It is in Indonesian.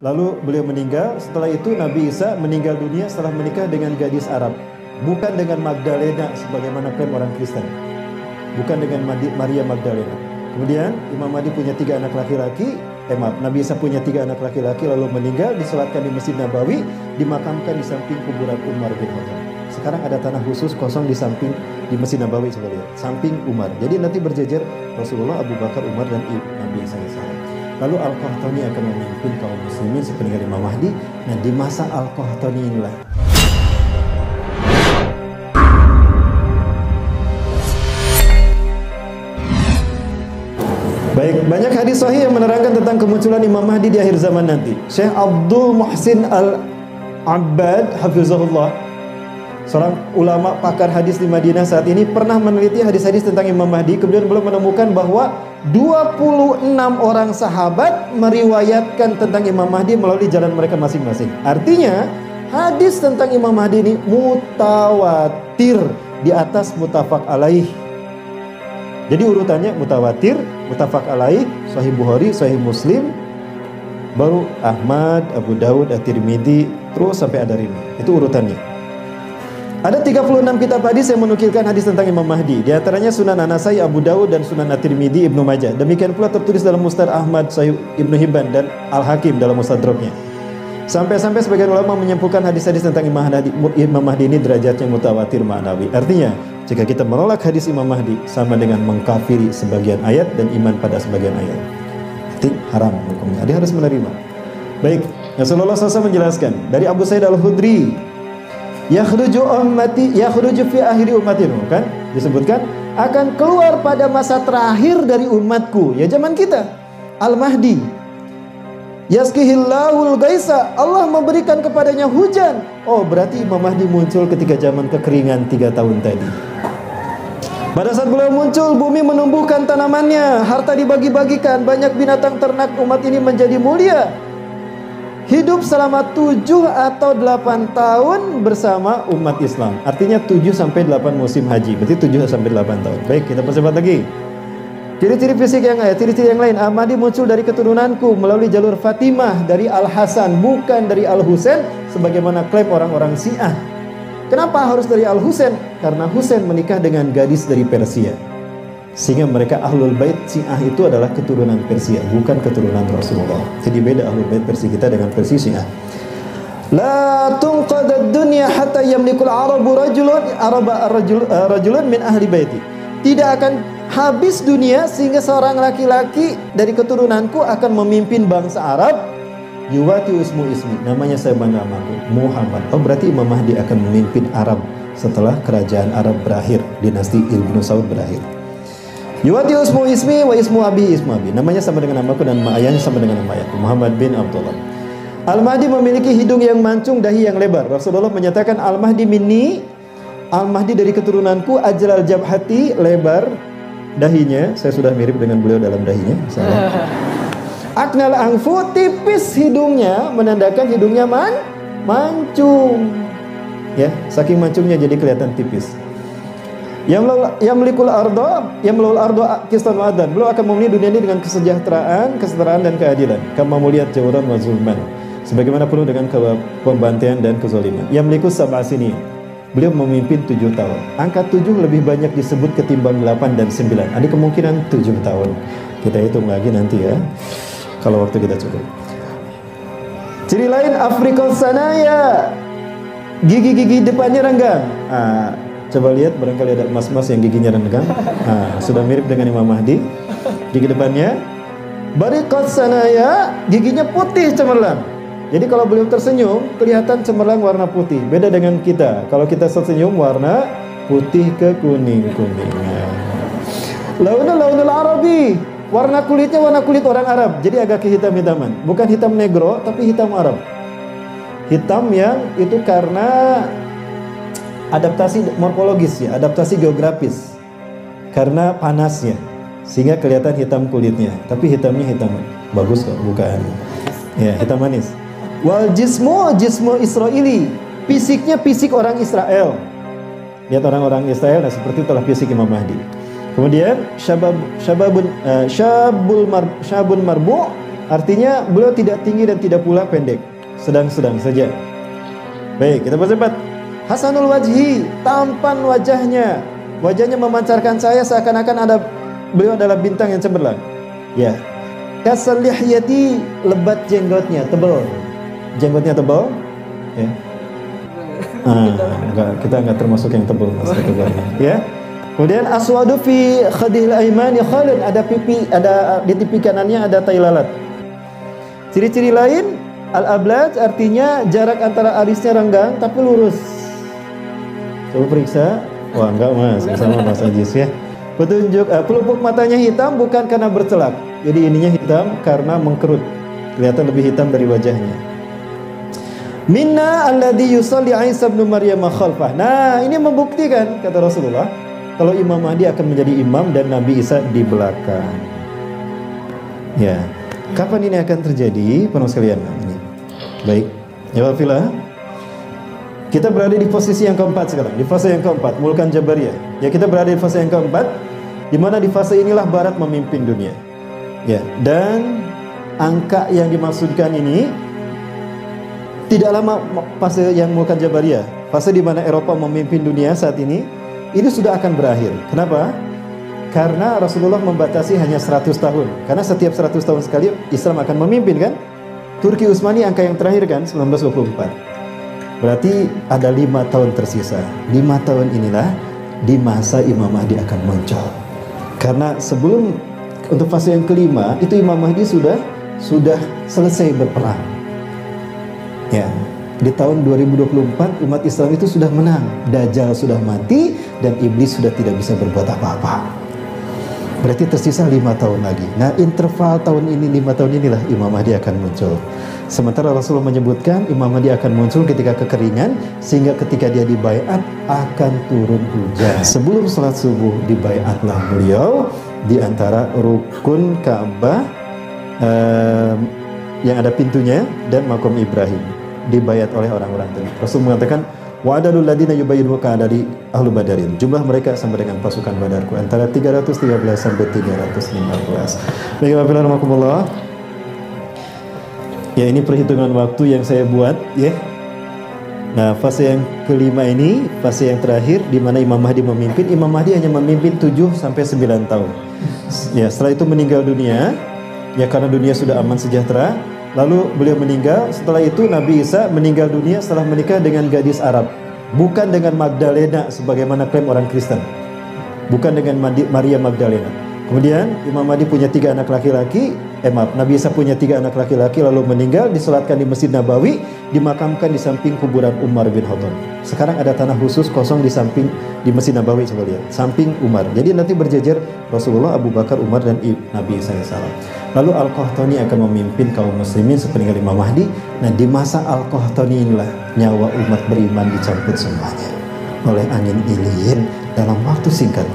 Lalu beliau meninggal. Setelah itu Nabi Isa meninggal dunia setelah menikah dengan gadis Arab, bukan dengan Magdalena sebagaimana klaim orang Kristen, bukan dengan Maria Magdalena. Kemudian Imam Mahdi punya 3 anak laki-laki. Nabi Isa punya 3 anak laki-laki lalu meninggal, disolatkan di Masjid Nabawi, dimakamkan di samping kuburan Umar bin Khattab. Sekarang ada tanah khusus kosong di samping di Masjid Nabawi, coba lihat, samping Umar. Jadi nanti berjejer Rasulullah, Abu Bakar, Umar dan Nabi Isa alaihissalam. Lalu Al-Qahtani akan memimpin kaum muslimin sepeninggal Imam Mahdi. Nah, di masa Al-Qahtani inilah baik, banyak hadis sahih yang menerangkan tentang kemunculan Imam Mahdi di akhir zaman nanti. Syekh Abdul Muhsin Al-Abbad hafizahullah, seorang ulama pakar hadis di Madinah saat ini, pernah meneliti hadis-hadis tentang Imam Mahdi. Kemudian beliau menemukan bahwa 26 orang sahabat meriwayatkan tentang Imam Mahdi melalui jalan mereka masing-masing. Artinya hadis tentang Imam Mahdi ini mutawatir, di atas muttafaq alaih. Jadi urutannya mutawatir, muttafaq alaih, Sahih Bukhari, Sahih Muslim, baru Ahmad, Abu Daud, At-Tirmidzi, terus sampai Ad-Darimi. Itu urutannya. Ada 36 kitab hadis yang menukilkan hadis tentang Imam Mahdi. Di antaranya Sunan An-Nasai, Abu Daud, dan Sunan At-Tirmidzi, Ibnu Majah. Demikian pula tertulis dalam Musnad Ahmad, Sahih Ibnu Hibban, dan Al-Hakim dalam Mustadraknya. Sampai-sampai sebagian ulama menyimpulkan hadis-hadis tentang Imam Mahdi ini derajatnya mutawatir ma'nawi. Artinya, jika kita menolak hadis Imam Mahdi, sama dengan mengkafiri sebagian ayat dan iman pada sebagian ayat. Itu haram hukumnya. Dia harus menerima. Baik, Rasulullah SAW menjelaskan dari Abu Sa'id Al-Khudri, yakhruju fi akhiri ummati, kan? Disebutkan akan keluar pada masa terakhir dari umatku, ya zaman kita, Al-Mahdi. Yaskihillahul gaisa, Allah memberikan kepadanya hujan. Oh, berarti Imam Mahdi muncul ketika zaman kekeringan 3 tahun tadi. Pada saat beliau muncul, bumi menumbuhkan tanamannya, harta dibagi-bagikan, banyak binatang ternak umat ini menjadi mulia. Hidup selama 7 atau 8 tahun bersama umat Islam. Artinya 7 sampai 8 musim haji. Berarti 7 sampai 8 tahun. Baik, kita percepat lagi. Ciri-ciri fisik ciri-ciri yang lain. Ahmadi muncul dari keturunanku melalui jalur Fatimah dari Al-Hasan, bukan dari Al-Husain sebagaimana klaim orang-orang Syiah. Kenapa harus dari Al-Husain? Karena Husain menikah dengan gadis dari Persia. Sehingga mereka Ahlul Bait Syiah itu adalah keturunan Persia, bukan keturunan Rasulullah. Jadi beda Ahlul Bait Persia kita dengan Persia Syiah. La tunqadad dunya hatta yamlikul arabu rajulun min ahli baiti. Tidak akan habis dunia sehingga seorang laki-laki dari keturunanku akan memimpin bangsa Arab. Yuwati ismu ismi, namanya saya namaku Muhammad. Oh, berarti Imam Mahdi akan memimpin Arab setelah kerajaan Arab berakhir, dinasti Ibnu Saud berakhir. Yuwati ismu ismi wa ismu abi ismu abi, namanya sama dengan namaku dan ayahnya sama dengan nama ayahku, Muhammad bin Abdullah. Al-Mahdi memiliki hidung yang mancung, dahi yang lebar. Rasulullah menyatakan Al-Mahdi minni, Al-Mahdi dari keturunanku, ajlal jabhati, lebar dahinya, saya sudah mirip dengan beliau dalam dahinya. Aknal angfu, tipis hidungnya, menandakan hidungnya mancung. Ya, saking mancungnya jadi kelihatan tipis. Yamlikul ardo kistan wa adan. Beliau akan memenuhi dunia ini dengan kesejahteraan, kesetaraan dan keadilan. Kama muliyat jawran wa zulman. Sebagaimana penuh dengan pembantaian dan kezaliman. Yamlikus sab'a sinin. Beliau memimpin 7 tahun. Angka 7 lebih banyak disebut ketimbang 8 dan 9. Ada kemungkinan 7 tahun. Kita hitung lagi nanti ya, kalau waktu kita cukup. Ciri lain Afrika sanaya, gigi-gigi depannya renggang. Coba lihat, barangkali ada mas-mas yang giginya renggang. Sudah mirip dengan Imam Mahdi. Gigi depannya bariqat sanaya, giginya putih cemerlang. Jadi kalau beliau tersenyum, kelihatan cemerlang warna putih. Beda dengan kita. Kalau kita tersenyum, warna putih ke kuning-kuning. Launul Arabi. Warna kulitnya warna kulit orang Arab. Jadi agak kehitam-hitaman. Bukan hitam negro, tapi hitam Arab. Hitam yang itu karena adaptasi morfologis ya, adaptasi geografis. Karena panasnya. Sehingga kelihatan hitam kulitnya. Tapi hitamnya hitam bagus kok, bukan. Ya, hitam manis. Wal jismu Israeli, fisiknya fisik orang Israel. Lihat orang-orang Israel, nah seperti itulah fisik Imam Mahdi. Kemudian syabun marbu, Artinya beliau tidak tinggi dan tidak pula pendek, sedang-sedang saja. Baik, kita percepat. Hasanul wajhi, tampan wajahnya. Wajahnya memancarkan cahaya seakan-akan beliau adalah bintang yang cemerlang. Ya. Kasal lihyati, lebat jenggotnya, tebal. Jenggotnya tebal. Ya. Kita enggak termasuk yang tebal, Mas, ya. Kemudian aswadu fi khadil aimani khalid, ada pipi, ada di pipi kanannya ada tai lalat. Ciri-ciri lain, al-ablaj artinya jarak antara alisnya renggang tapi lurus. Coba periksa. Wah, enggak, Mas, sama Mas Ajis ya. Petunjuk pelupuk matanya hitam bukan karena bercelak. Jadi ininya hitam karena mengkerut. Kelihatan lebih hitam dari wajahnya. Minna alladhi yusalli Isa bin Maryam khalfah. Nah, ini membuktikan kata Rasulullah kalau Imam Mahdi akan menjadi imam dan Nabi Isa di belakang. Ya. Kapan ini akan terjadi, penuh sekalian? Baik. Ya wafilah. Kita berada di posisi yang keempat sekarang, di fase yang keempat, Mulkan Jabariyah. Ya, kita berada di fase yang keempat, di mana di fase inilah Barat memimpin dunia. Ya, dan angka yang dimaksudkan ini tidak lama fase yang Mulkan Jabariyah, fase di mana Eropa memimpin dunia saat ini sudah akan berakhir. Kenapa? Karena Rasulullah membatasi hanya 100 tahun. Karena setiap 100 tahun sekali Islam akan memimpin kan? Turki Utsmani angka yang terakhir kan 1924. Berarti ada 5 tahun tersisa. 5 tahun inilah di masa Imam Mahdi akan muncul. Karena sebelum untuk fase yang kelima itu Imam Mahdi sudah selesai berperang. Ya, di tahun 2024 umat Islam itu sudah menang. Dajjal sudah mati dan iblis sudah tidak bisa berbuat apa-apa. Berarti tersisa 5 tahun lagi. Nah, interval tahun ini 5 tahun inilah Imam Mahdi akan muncul. Sementara Rasulullah menyebutkan Imam Mahdi akan muncul ketika kekeringan, sehingga ketika dia dibaiat akan turun hujan. Sebelum salat subuh dibaiatlah beliau di antara rukun Ka'bah yang ada pintunya dan makam Ibrahim, dibaiat oleh orang-orang tadi. Rasul mengatakan wa'adadul ladina yubayyinuka dari ahlu badarin. Jumlah mereka sama dengan pasukan Badarku antara 313 sampai 315. Bismillahirrahmanirrahim. Ya, ini perhitungan waktu yang saya buat ya. Nah, fase yang kelima ini fase yang terakhir di mana Imam Mahdi memimpin. Imam Mahdi hanya memimpin 7 sampai 9 tahun. Ya, setelah itu meninggal dunia. Ya, karena dunia sudah aman sejahtera. Lalu beliau meninggal. Setelah itu Nabi Isa meninggal dunia setelah menikah dengan gadis Arab. Bukan dengan Magdalena sebagaimana klaim orang Kristen. Bukan dengan Maria Magdalena. Kemudian Imam Mahdi punya 3 anak laki-laki. Nabi Isa punya 3 anak laki-laki lalu meninggal, disolatkan di Masjid Nabawi, dimakamkan di samping kuburan Umar bin Khattab. Sekarang ada tanah khusus kosong di samping di Masjid Nabawi, coba lihat, samping Umar. Jadi nanti berjejer Rasulullah, Abu Bakar, Umar dan Nabi Isa AS. Lalu Al-Qahtani akan memimpin kaum muslimin sepeninggal Imam Mahdi. Nah, di masa Al-Qahtani inilah nyawa umat beriman dicabut semuanya oleh angin ilin dalam waktu singkat.